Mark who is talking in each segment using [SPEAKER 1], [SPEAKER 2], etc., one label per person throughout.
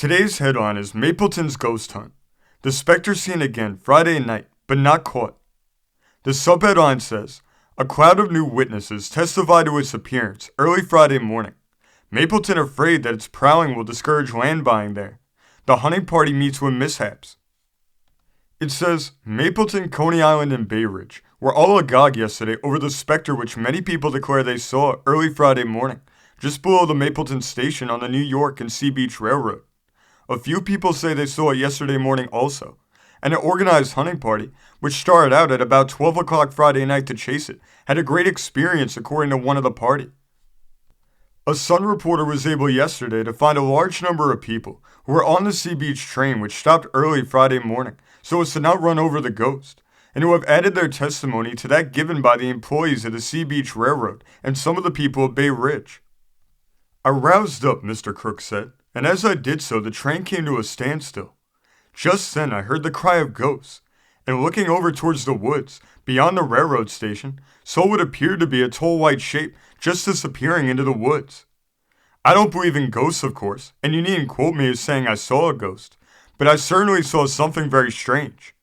[SPEAKER 1] Today's headline is Mapleton's Ghost Hunt. The specter seen again Friday night, but not caught. The subheadline says, a cloud of new witnesses testify to its appearance early Friday morning. Mapleton afraid that its prowling will discourage land buying there. The hunting party meets with mishaps. It says, Mapleton, Coney Island, and Bay Ridge were all agog yesterday over the specter which many people declare they saw early Friday morning, just below the Mapleton station on the New York and Sea Beach Railroad. A few people say they saw it yesterday morning also, and an organized hunting party, which started out at about 12 o'clock Friday night to chase it, had a great experience according to one of the party. A Sun reporter was able yesterday to find a large number of people who were on the Sea Beach train which stopped early Friday morning so as to not run over the ghost, and who have added their testimony to that given by the employees of the Sea Beach Railroad and some of the people of Bay Ridge. I roused up, Mr. Crook said, and as I did so, the train came to a standstill. Just then I heard the cry of ghosts, and looking over towards the woods, beyond the railroad station, saw what appeared to be a tall white shape just disappearing into the woods. I don't believe in ghosts, of course, and you needn't quote me as saying I saw a ghost, but I certainly saw something very strange.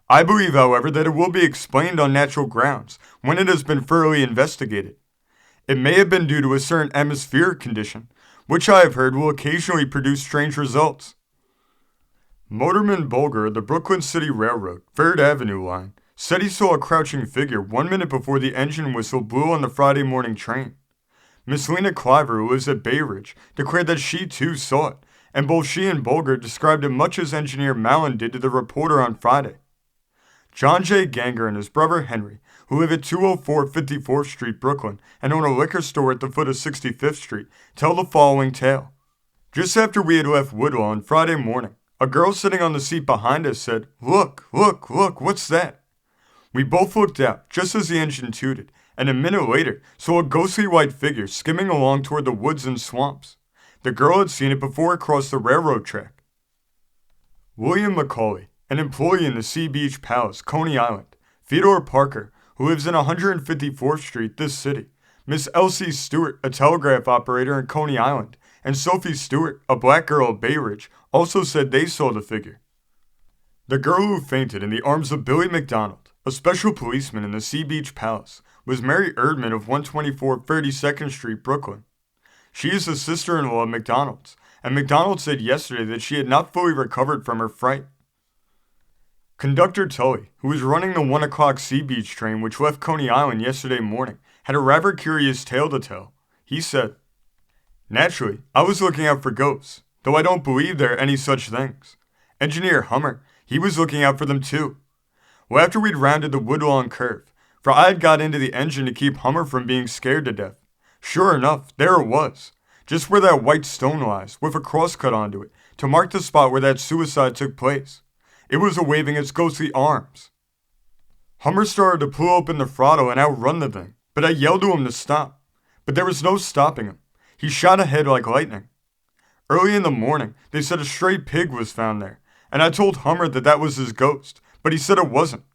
[SPEAKER 1] I believe, however, that it will be explained on natural grounds when it has been thoroughly investigated. It may have been due to a certain atmospheric condition, which I have heard will occasionally produce strange results. Motorman Bulger of the Brooklyn City Railroad, 3rd Avenue line, said he saw a crouching figure 1 minute before the engine whistle blew on the Friday morning train. Miss Lena Cliver, who lives at Bay Ridge, declared that she too saw it, and both she and Bulger described it much as engineer Mallon did to the reporter on Friday. John J. Ganger and his brother Henry, who live at 204 54th Street, Brooklyn, and own a liquor store at the foot of 65th Street, tell the following tale. Just after we had left Woodlawn on Friday morning, a girl sitting on the seat behind us said, "Look, look, look, what's that?" We both looked out, just as the engine tooted, and a minute later saw a ghostly white figure skimming along toward the woods and swamps. The girl had seen it before it crossed the railroad track. William McCauley, an employee in the Sea Beach Palace, Coney Island, Theodore Parker, who lives in 154th Street, this city, Miss Elsie Stewart, a telegraph operator in Coney Island, and Sophie Stewart, a black girl of Bay Ridge, also said they saw the figure. The girl who fainted in the arms of Billy McDonald, a special policeman in the Sea Beach Palace, was Mary Erdman of 124 32nd Street, Brooklyn. She is the sister-in-law of McDonald's, and McDonald said yesterday that she had not fully recovered from her fright. Conductor Tully, who was running the 1 o'clock Sea Beach train which left Coney Island yesterday morning, had a rather curious tale to tell. He said, "Naturally, I was looking out for ghosts, though I don't believe there are any such things. Engineer Hummer, he was looking out for them too. Well, after we'd rounded the Woodlawn curve, for I had got into the engine to keep Hummer from being scared to death. Sure enough, there it was, just where that white stone lies, with a cross cut onto it, to mark the spot where that suicide took place. It was waving its ghostly arms. Hummer started to pull open the throttle and outrun the thing, but I yelled to him to stop. But there was no stopping him. He shot ahead like lightning. Early in the morning, they said a stray pig was found there, and I told Hummer that that was his ghost, but he said it wasn't."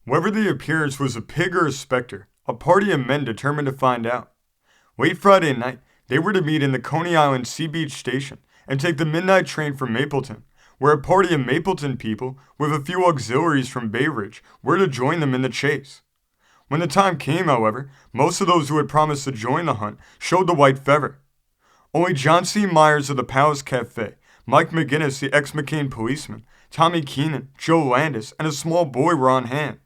[SPEAKER 1] Whether the appearance was a pig or a specter, a party of men determined to find out. Late Friday night, they were to meet in the Coney Island Sea Beach station and take the midnight train for Mapleton, where a party of Mapleton people, with a few auxiliaries from Bay Ridge, were to join them in the chase. When the time came, however, most of those who had promised to join the hunt showed the white feather. Only John C. Myers of the Palace Cafe, Mike McGinnis, the ex-McCain policeman, Tommy Keenan, Joe Landis, and a small boy were on hand.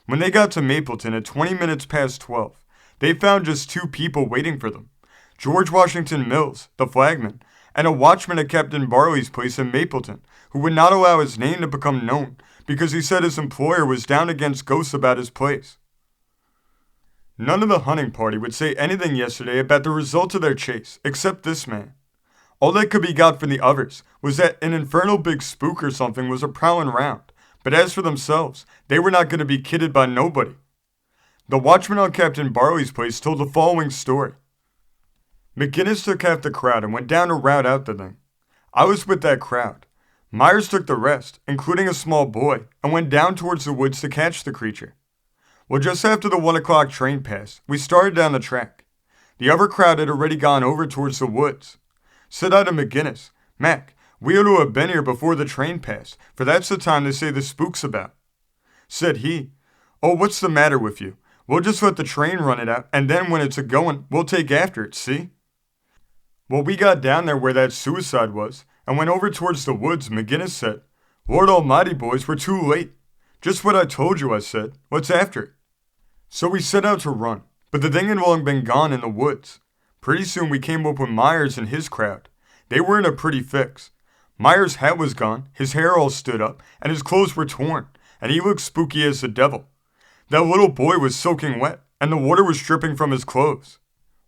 [SPEAKER 1] When they got to Mapleton at 20 minutes past 12, they found just 2 people waiting for them, George Washington Mills, the flagman, and a watchman at Captain Barley's place in Mapleton, who would not allow his name to become known because he said his employer was down against ghosts about his place. None of the hunting party would say anything yesterday about the results of their chase, except this man. All that could be got from the others was that an infernal big spook or something was a-prowling round, but as for themselves, they were not going to be kidded by nobody. The watchman on Captain Barley's place told the following story. McGinnis took half the crowd and went down to rout out the thing. I was with that crowd. Myers took the rest, including a small boy, and went down towards the woods to catch the creature. Well, just after the 1 o'clock train passed, we started down the track. The other crowd had already gone over towards the woods. Said I to McGinnis, Mac, we ought to have been here before the train passed, for that's the time they say the spook's about. Said he, oh, what's the matter with you? We'll just let the train run it out, and then when it's a-going, we'll take after it, see? Well, we got down there where that suicide was, and went over towards the woods, McGinnis said. Lord almighty, boys, we're too late. Just what I told you, I said. What's after it? So we set out to run, but the thing had long been gone in the woods. Pretty soon we came up with Myers and his crowd. They were in a pretty fix. Myers' hat was gone, his hair all stood up, and his clothes were torn, and he looked spooky as the devil. That little boy was soaking wet, and the water was dripping from his clothes.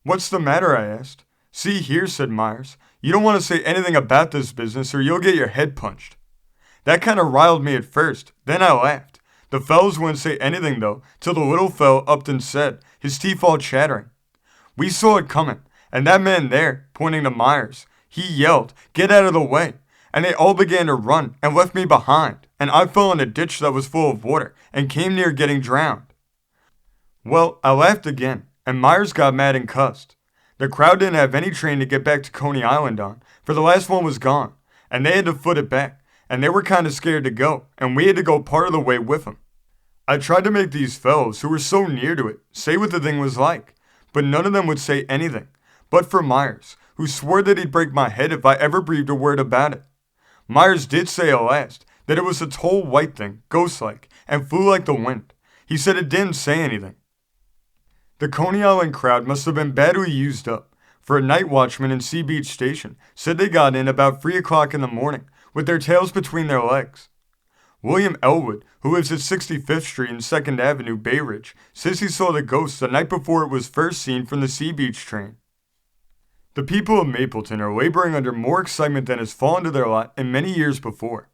[SPEAKER 1] What's the matter, I asked. See here, said Myers. You don't want to say anything about this business or you'll get your head punched. That kind of riled me at first, then I laughed. The fellows wouldn't say anything, though, till the little fellow upped and said, his teeth all chattering. We saw it coming, and that man there, pointing to Myers, he yelled, get out of the way, and they all began to run and left me behind, and I fell in a ditch that was full of water and came near getting drowned. Well, I laughed again, and Myers got mad and cussed. The crowd didn't have any train to get back to Coney Island on, for the last one was gone, and they had to foot it back, and they were kind of scared to go, and we had to go part of the way with them. I tried to make these fellows, who were so near to it, say what the thing was like, but none of them would say anything, but for Myers, who swore that he'd break my head if I ever breathed a word about it. Myers did say at last that it was a tall white thing, ghost-like, and flew like the wind. He said it didn't say anything. The Coney Island crowd must have been badly used up, for a night watchman in Sea Beach Station said they got in about 3 o'clock in the morning, with their tails between their legs. William Elwood, who lives at 65th Street and 2nd Avenue, Bay Ridge, says he saw the ghost the night before it was first seen from the Sea Beach train. The people of Mapleton are laboring under more excitement than has fallen to their lot in many years before.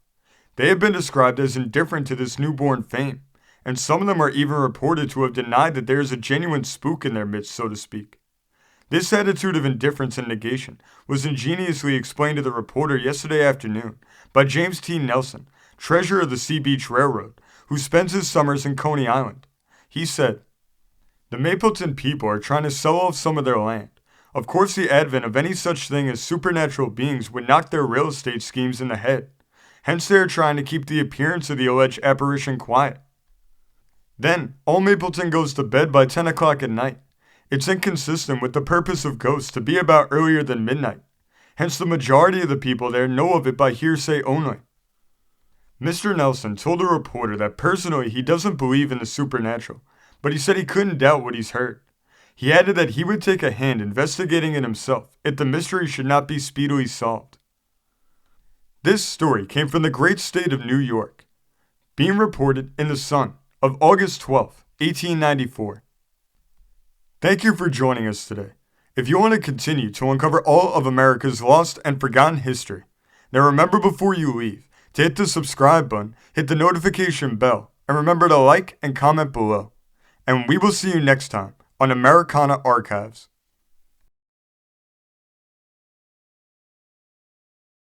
[SPEAKER 1] They have been described as indifferent to this newborn fame, and some of them are even reported to have denied that there is a genuine spook in their midst, so to speak. This attitude of indifference and negation was ingeniously explained to the reporter yesterday afternoon by James T. Nelson, treasurer of the Sea Beach Railroad, who spends his summers in Coney Island. He said, the Mapleton people are trying to sell off some of their land. Of course, the advent of any such thing as supernatural beings would knock their real estate schemes in the head. Hence, they are trying to keep the appearance of the alleged apparition quiet. Then, all Mapleton goes to bed by 10 o'clock at night. It's inconsistent with the purpose of ghosts to be about earlier than midnight. Hence, the majority of the people there know of it by hearsay only. Mr. Nelson told a reporter that personally he doesn't believe in the supernatural, but he said he couldn't doubt what he's heard. He added that he would take a hand investigating it himself if the mystery should not be speedily solved. This story came from the great state of New York, being reported in The Sun of August 12, 1894. Thank you for joining us today. If you want to continue to uncover all of America's lost and forgotten history, then remember before you leave to hit the subscribe button, hit the notification bell, and remember to like and comment below. And we will see you next time on Americana Archives.